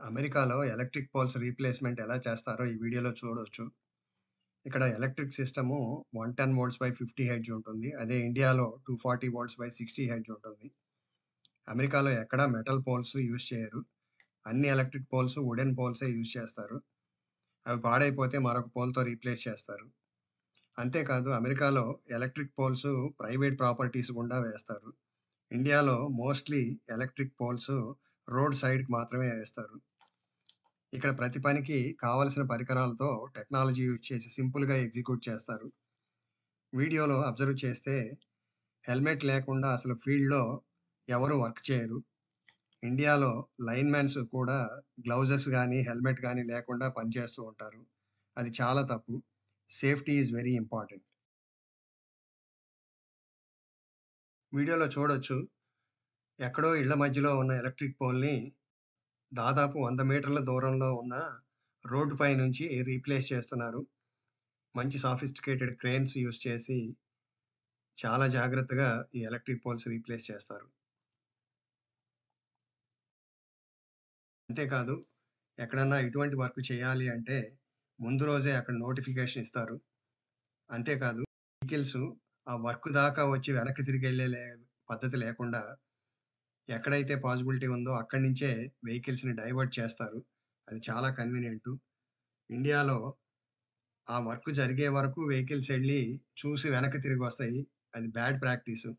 అమెరికాలో electric poles replacement ఎలా చేస్తారో ఈ వీడియోలో చూడొచ్చు. ఇక్కడ electric system 110 volts by 50 hertz ఉంటుంది. అదే ఇండియాలో 240 వోల్ట్స్ బై 60 హెర్ట్జ్ ఉంటుంది. అమెరికాలో ఎక్కడా మెటల్ పోల్స్ యూజ్ చేయరు. అన్ని ఎలక్ట్రిక్ పోల్స్ వుడెన్ పోల్సే యూజ్ చేస్తారు. అవి పాడైపోతే మరొక పోల్‌తో రీప్లేస్ చేస్తారు. అంతేకాదు అమెరికాలో ఎలక్ట్రిక్ పోల్స్ ప్రైవేట్ ప్రాపర్టీస్ గుండా వేస్తారు. ఇండియాలో మోస్ట్‌లీ ఎలక్ట్రిక్ పోల్స్ రోడ్ సైడ్‌కి మాత్రమే వేస్తారు. ఇక్కడ ప్రతి పనికి కావాల్సిన పరికరాలతో టెక్నాలజీ యూజ్ చేసి సింపుల్‌గా ఎగ్జిక్యూట్ చేస్తారు. వీడియోలో అబ్జర్వ్ చేస్తే హెల్మెట్ లేకుండా అసలు ఫీల్డ్‌లో ఎవరు వర్క్ చేయరు. ఇండియాలో లైన్‌మ్యాన్స్ కూడా గ్లౌజెస్ గానీ, హెల్మెట్ గానీ లేకుండా పనిచేస్తూ ఉంటారు. అది చాలా తప్పు. Safety is very important. వీడియోలో చూడొచ్చు. ఎక్కడో ఇళ్ల మధ్యలో ఉన్న ఎలక్ట్రిక్ పోల్‌ని దాదాపు 100 మీటర్ల దూరంలో ఉన్న రోడ్డుపై నుంచి రీప్లేస్ చేస్తున్నారు. మంచి సాఫిస్టికేటెడ్ క్రేన్స్ యూజ్ చేసి చాలా జాగ్రత్తగా ఈ ఎలక్ట్రిక్ పోల్స్ రీప్లేస్ చేస్తారు. అంతేకాదు ఎక్కడన్నా ఇటువంటి వర్క్ చేయాలి అంటే ముందు రోజే అక్కడ నోటిఫికేషన్ ఇస్తారు. అంతేకాదు వెహికల్స్ ఆ వర్క్ దాకా వచ్చి వెనక్కి తిరిగెళ్ళే పద్ధతి లేకుండా ఎక్కడైతే పాసిబిలిటీ ఉందో అక్కడి నుంచే వెహికల్స్‌ని డైవర్ట్ చేస్తారు. అది చాలా కన్వీనియంటు. ఇండియాలో ఆ వర్క్ జరిగే వరకు వెహికల్స్ ఎళ్లి చూసి వెనక్కి తిరిగొస్తాయి. అది బ్యాడ్ ప్రాక్టీసు.